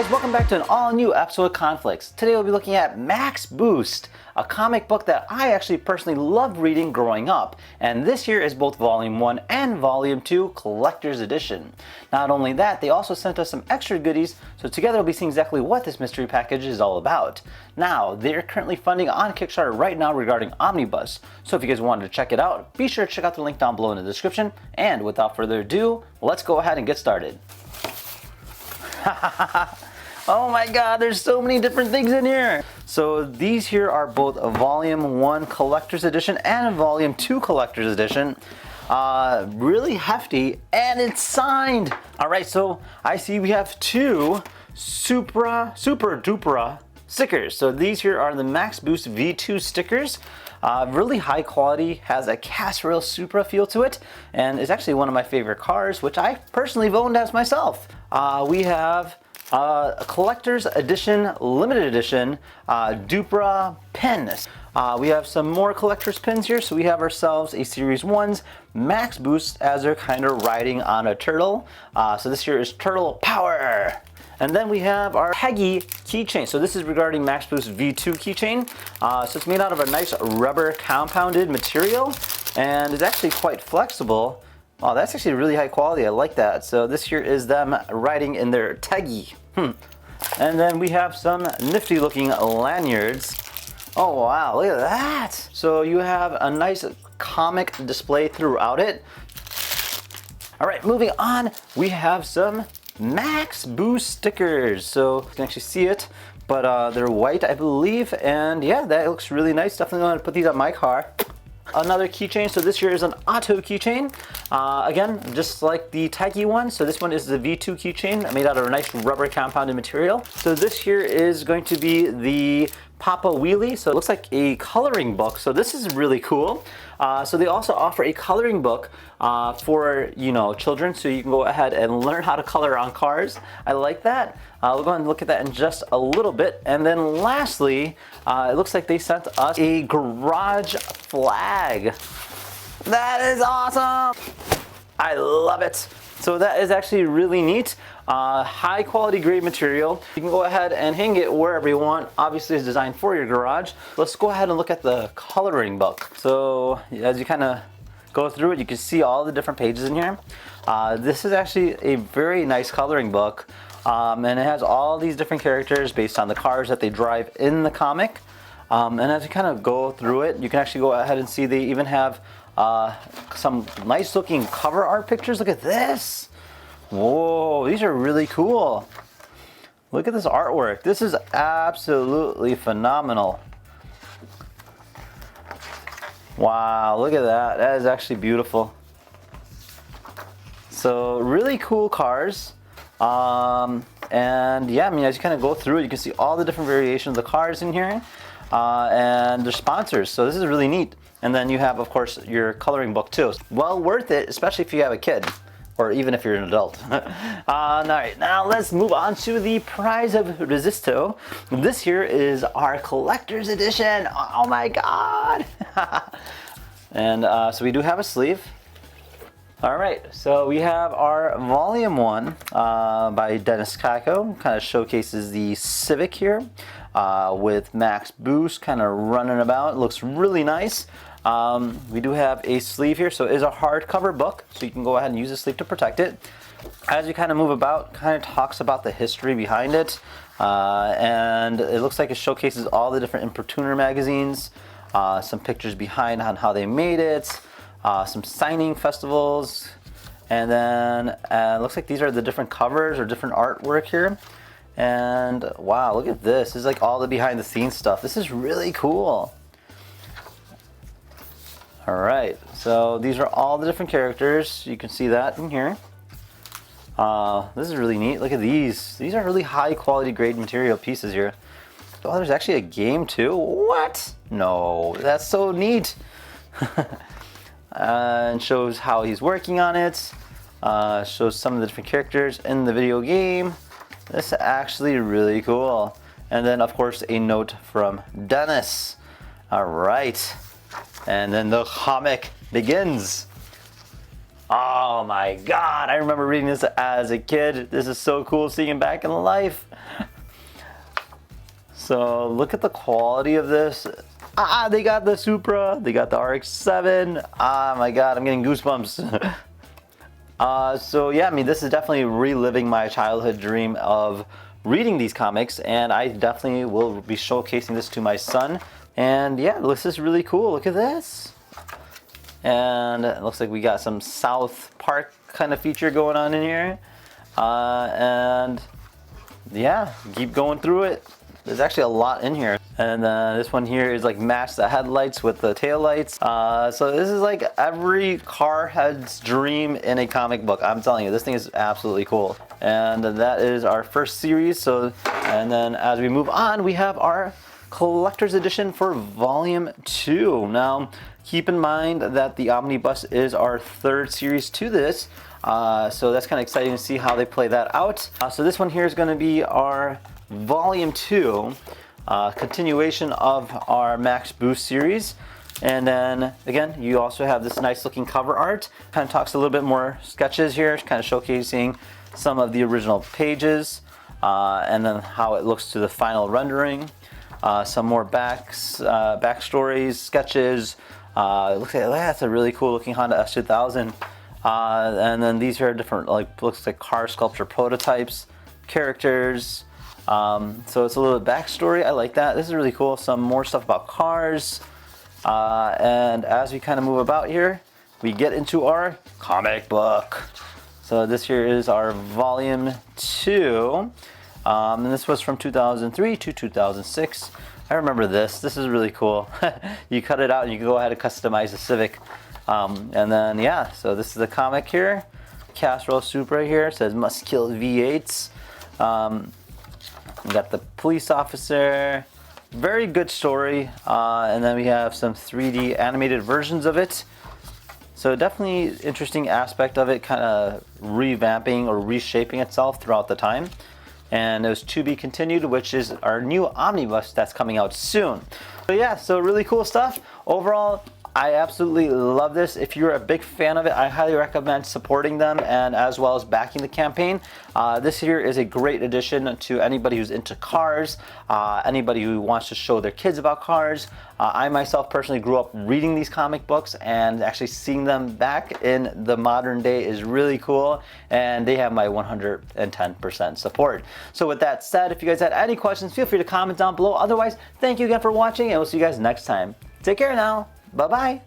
guys, welcome back to an all-new episode of Conflicts. Today we'll be looking at Max Boost, a comic book that I actually personally loved reading growing up, and this here is both Volume 1 and Volume 2 Collector's Edition. Not only that, they also sent us some extra goodies, so together we'll be seeing exactly what this mystery package is all about. Now, they're currently funding on KickStarter right now regarding Omnibus, so if you guys wanted to check it out, be sure to check out the link down below in the description, and without further ado, let's go ahead and get started. Oh my god, there's so many different things in here. So these here are both a Volume 1 Collector's Edition and a Volume 2 Collector's Edition. Really hefty, and it's signed. Alright, so I see we have two Super Duper stickers. So these here are the Max Boost V2 stickers. Really high quality, has a cast rail Supra feel to it, and is actually one of my favorite cars, which I personally owned as myself. We have a Collector's Edition, Limited Edition, Dupra pin. We have some more collector's pins here, so we have ourselves a Series 1's Max Boost as they're kind of riding on a turtle. So this here is Turtle Power. And then we have our Peggy keychain. So this is regarding Max Boost V2 keychain. So it's made out of a nice rubber compounded material, and it's actually quite flexible. Oh, that's actually really high quality. I like that. So this here is them riding in their Teggy. And then we have some nifty looking lanyards. Oh wow, look at that. So you have a nice comic display throughout it. All right, moving on, we have some Max Boost stickers. So you can actually see it, but they're white, I believe. And yeah, that looks really nice. Definitely want to put these on my car. Another keychain, so this here is an auto keychain. Again, just like the Taggy one, so this one is the V2 keychain made out of a nice rubber compounded material. So this here is going to be the Papa Wheelie, so it looks like a coloring book, so this is really cool. So they also offer a coloring book for, you know, children, so you can go ahead and learn how to color on cars. I like that. We'll go ahead and look at that in just a little bit. And then lastly, it looks like they sent us a garage flag. That is awesome! I love it. So that is actually really neat. High quality grade material. You can go ahead and hang it wherever you want. Obviously it's designed for your garage. Let's go ahead and look at the coloring book. So as you kind of go through it, you can see all the different pages in here. This is actually a very nice coloring book. And it has all these different characters based on the cars that they drive in the comic. And as you kind of go through it, you can actually go ahead and see they even have some nice looking cover art pictures. Look at this. Whoa, these are really cool. Look at this artwork. This is absolutely phenomenal. Wow, look at that. That is actually beautiful. So really cool cars. And yeah, I mean, as you kind of go through it, you can see all the different variations of the cars in here. And they're sponsors, so this is really neat. And then you have, of course, your coloring book too. Well worth it, especially if you have a kid, or even if you're an adult. All right, now let's move on to the prize of Resisto. This here is our collector's edition. Oh my god! And so we do have a sleeve. All right, so we have our Volume 1 by Dennis Kako. Kind of showcases the Civic here with Max Boost kind of running about. It looks really nice. We do have a sleeve here, so it is a hardcover book, so you can go ahead and use the sleeve to protect it. As you kind of move about, kind of talks about the history behind it, and it looks like it showcases all the different Importuner magazines, some pictures behind on how they made it, some signing festivals, and then it looks like these are the different covers or different artwork here. And wow, look at this. This is like all the behind the scenes stuff. This is really cool. All right, so these are all the different characters. You can see that in here. This is really neat. Look at these. These are really high quality grade material pieces here. Oh, there's actually a game too. What? No, that's so neat. And shows how he's working on it. Shows some of the different characters in the video game. This is actually really cool. And then of course a note from Dennis. All right. And then the comic begins. Oh my god, I remember reading this as a kid. This is so cool seeing it back in life. So look at the quality of this. They got the Supra, they got the RX-7. Oh my god, I'm getting goosebumps. So yeah, I mean, this is definitely reliving my childhood dream of reading these comics, and I definitely will be showcasing this to my son. And yeah, this is really cool. Look at this. And it looks like we got some South Park kind of feature going on in here. And yeah, keep going through it. There's actually a lot in here. And this one here is like match the headlights with the tail lights. So this is like every car head's dream in a comic book. I'm telling you, this thing is absolutely cool. And that is our first series. So, and then as we move on, we have our collector's edition for volume 2. Now, keep in mind that the Omnibus is our third series to this. So that's kind of exciting to see how they play that out. So this one here is going to be our volume 2. Continuation of our Max Boost series. And then again, you also have this nice looking cover art. Kind of talks a little bit more sketches here, kind of showcasing some of the original pages, and then how it looks to the final rendering. Some more backstories, sketches. Looks like that's a really cool looking Honda S2000. And then these are different, like, looks like car sculpture prototypes, characters. So it's a little backstory. I like that. This is really cool. Some more stuff about cars. And as we kind of move about here, we get into our comic book. So this here is our volume 2. And this was from 2003 to 2006. I remember this. This is really cool. You cut it out and you can go ahead and customize the Civic. And then, yeah, so this is the comic here. Casserole Supra here. It says must kill V8s. We got the police officer. Very good story. And then we have some 3D animated versions of it. So definitely interesting aspect of it, kind of revamping or reshaping itself throughout the time. And it was to be continued, which is our new Omnibus that's coming out soon. So yeah, so really cool stuff. Overall, I absolutely love this. If you're a big fan of it, I highly recommend supporting them and as well as backing the campaign. This here is a great addition to anybody who's into cars, anybody who wants to show their kids about cars. I myself personally grew up reading these comic books, and actually seeing them back in the modern day is really cool, and they have my 110% support. So with that said, if you guys had any questions, feel free to comment down below. Otherwise, thank you again for watching, and we'll see you guys next time. Take care now. Bye-bye.